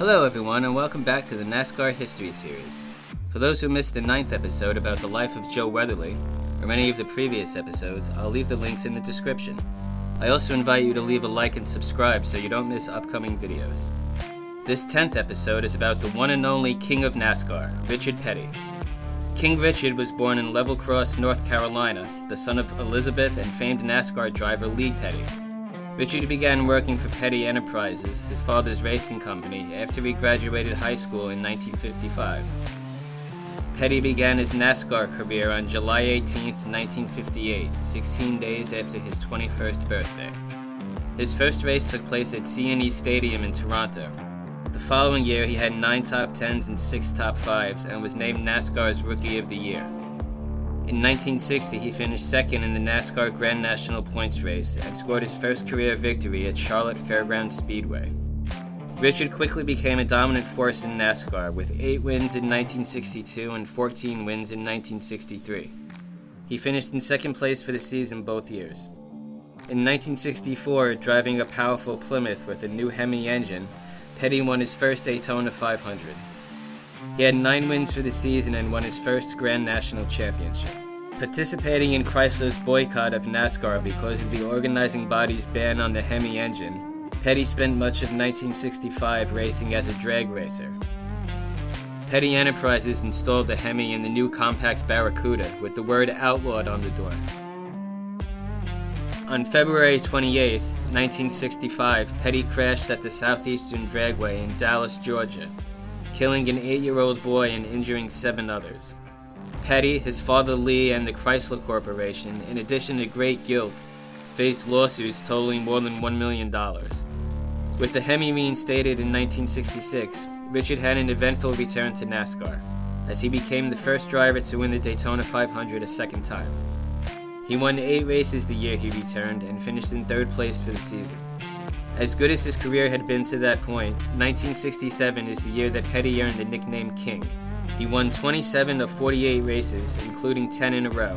Hello everyone, and welcome back to the NASCAR History Series. For those who missed the 9th episode about the life of Joe Weatherly, or any of the previous episodes, I'll leave the links in the description. I also invite you to leave a like and subscribe so you don't miss upcoming videos. This 10th episode is about the one and only King of NASCAR, Richard Petty. King Richard was born in Level Cross, North Carolina, the son of Elizabeth and famed NASCAR driver Lee Petty. Richard began working for Petty Enterprises, his father's racing company, after he graduated high school in 1955. Petty began his NASCAR career on July 18, 1958, 16 days after his 21st birthday. His first race took place at C&E Stadium in Toronto. The following year, he had 9 top 10s and 6 top 5s and was named NASCAR's Rookie of the Year. In 1960, he finished second in the Nascar Grand National points race and scored his first career victory at Charlotte Fairgrounds Speedway. Richard quickly became a dominant force in NASCAR with 8 wins in 1962 and 14 wins in 1963. He finished in second place for the season both years. In 1964, driving a powerful Plymouth with a new Hemi engine, Petty won his first Daytona 500. He had 9 wins for the season and won his first Grand National championship. Participating in Chrysler's boycott of NASCAR because of the organizing body's ban on the Hemi engine, Petty spent much of 1965 racing as a drag racer. Petty Enterprises installed the Hemi in the new compact Barracuda with the word outlawed on the door. On February 28, 1965, Petty crashed at the Southeastern Dragway in Dallas, Georgia, killing an 8-year-old boy and injuring 7 others. Petty, his father Lee, and the Chrysler Corporation, in addition to great guilt, faced lawsuits totaling more than $1 million. With the Hemi reinstated in 1966, Richard had an eventful return to NASCAR, as he became the first driver to win the Daytona 500 a second time. He won 8 races the year he returned and finished in 3rd place for the season. As good as his career had been to that point, 1967 is the year that Petty earned the nickname King. He won 27 of 48 races, including 10 in a row,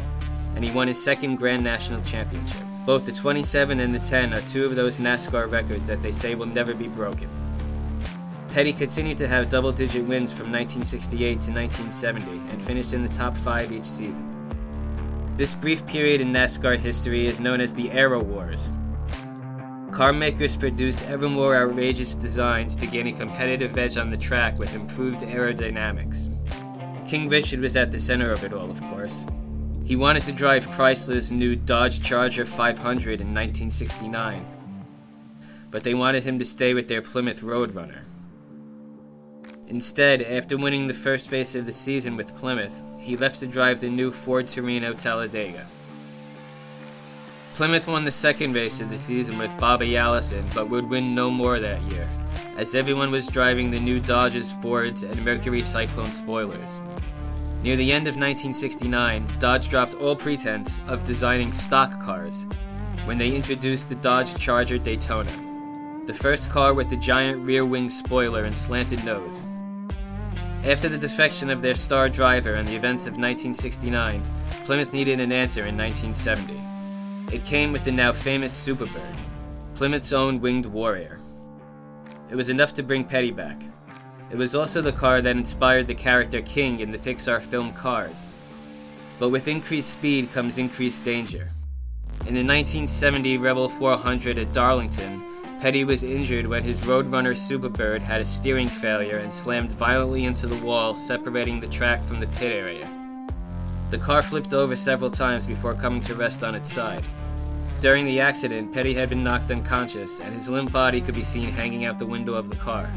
and he won his second Grand National championship. Both the 27 and the 10 are 2 of those NASCAR records that they say will never be broken. Petty continued to have double-digit wins from 1968 to 1970 and finished in the top 5 each season. This brief period in NASCAR history is known as the Aero Wars. Car makers produced ever more outrageous designs to gain a competitive edge on the track with improved aerodynamics. King Richard was at the center of it all, of course. He wanted to drive Chrysler's new Dodge Charger 500 in 1969, but they wanted him to stay with their Plymouth Roadrunner. Instead, after winning the first race of the season with Plymouth, he left to drive the new Ford Torino Talladega. Plymouth won the second race of the season with Bobby Allison, but would win no more that year, as everyone was driving the new Dodges, Fords, and Mercury Cyclone spoilers. Near the end of 1969, Dodge dropped all pretense of designing stock cars when they introduced the Dodge Charger Daytona, the first car with the giant rear wing spoiler and slanted nose. After the defection of their star driver and the events of 1969, Plymouth needed an answer in 1970. It came with the now famous Superbird, Plymouth's own winged warrior. It was enough to bring Petty back. It was also the car that inspired the character King in the Pixar film Cars. But with increased speed comes increased danger. In the 1970 Rebel 400 at Darlington, Petty was injured when his Roadrunner Superbird had a steering failure and slammed violently into the wall, separating the track from the pit area. The car flipped over several times before coming to rest on its side. During the accident, Petty had been knocked unconscious, and his limp body could be seen hanging out the window of the car.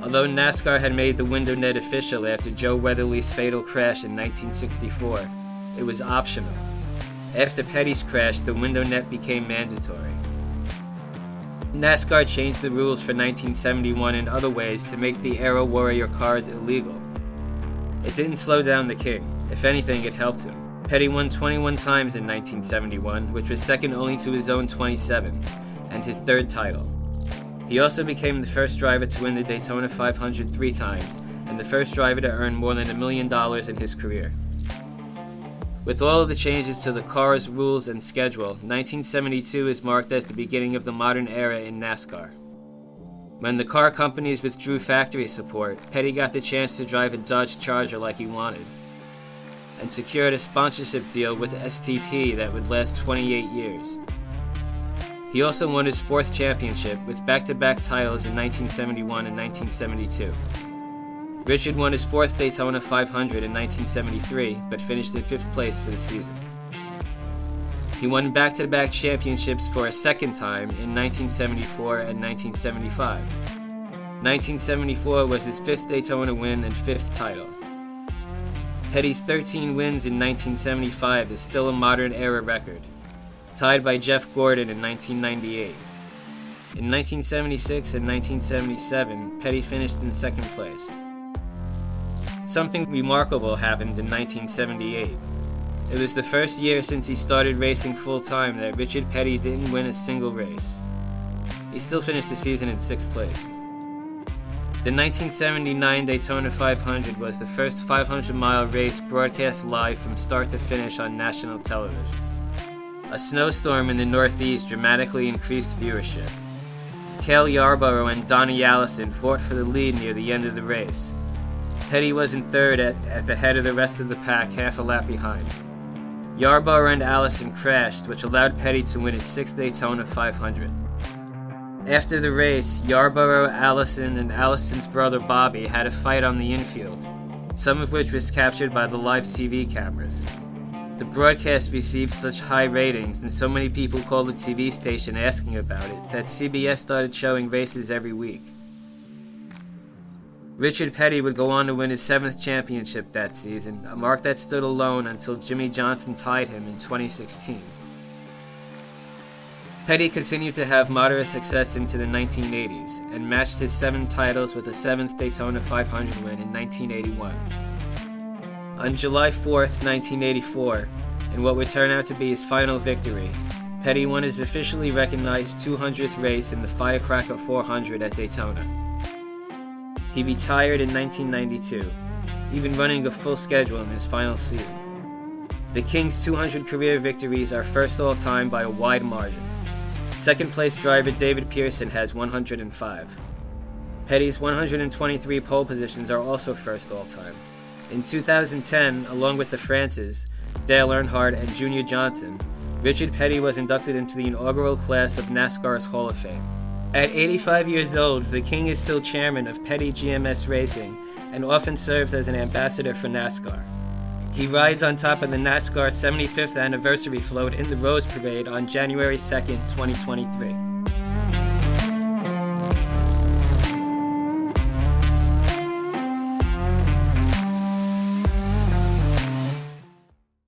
Although NASCAR had made the window net official after Joe Weatherly's fatal crash in 1964, it was optional. After Petty's crash, the window net became mandatory. NASCAR changed the rules for 1971 in other ways to make the Aero Warrior cars illegal. It didn't slow down the King. If anything, it helped him. Petty won 21 times in 1971, which was second only to his own 27, and his 3rd title. He also became the first driver to win the Daytona 500 3 times, and the first driver to earn more than $1 million in his career. With all of the changes to the cars, rules, and schedule, 1972 is marked as the beginning of the modern era in NASCAR. When the car companies withdrew factory support, Petty got the chance to drive a Dodge Charger like he wanted, and secured a sponsorship deal with STP that would last 28 years. He also won his 4th championship with back-to-back titles in 1971 and 1972. Richard won his 4th Daytona 500 in 1973, but finished in 5th place for the season. He won back-to-back championships for a second time in 1974 and 1975. 1974 was his 5th Daytona win and 5th title. Petty's 13 wins in 1975 is still a modern era record, tied by Jeff Gordon in 1998. In 1976 and 1977, Petty finished in 2nd place. Something remarkable happened in 1978. It was the first year since he started racing full-time that Richard Petty didn't win a single race. He still finished the season in 6th place. The 1979 Daytona 500 was the first 500-mile race broadcast live from start to finish on national television. A snowstorm in the Northeast dramatically increased viewership. Cale Yarborough and Donnie Allison fought for the lead near the end of the race. Petty was in 3rd at the head of the rest of the pack, half a lap behind. Yarborough and Allison crashed, which allowed Petty to win his 6th Daytona 500. After the race, Yarborough, Allison, and Allison's brother Bobby had a fight on the infield, some of which was captured by the live TV cameras. The broadcast received such high ratings and so many people called the TV station asking about it that CBS started showing races every week. Richard Petty would go on to win his 7th championship that season, a mark that stood alone until Jimmy Johnson tied him in 2016. Petty continued to have moderate success into the 1980s and matched his 7 titles with a 7th Daytona 500 win in 1981. On July 4th, 1984, in what would turn out to be his final victory, Petty won his officially recognized 200th race in the Firecracker 400 at Daytona. He retired in 1992, even running a full schedule in his final season. The King's 200 career victories are first all-time by a wide margin. Second-place driver David Pearson has 105. Petty's 123 pole positions are also first all-time. In 2010, along with the Frances, Dale Earnhardt, and Junior Johnson, Richard Petty was inducted into the inaugural class of NASCAR's Hall of Fame. At 85 years old, the King is still chairman of Petty GMS Racing and often serves as an ambassador for NASCAR. He rides on top of the NASCAR 75th anniversary float in the Rose Parade on January 2nd, 2023.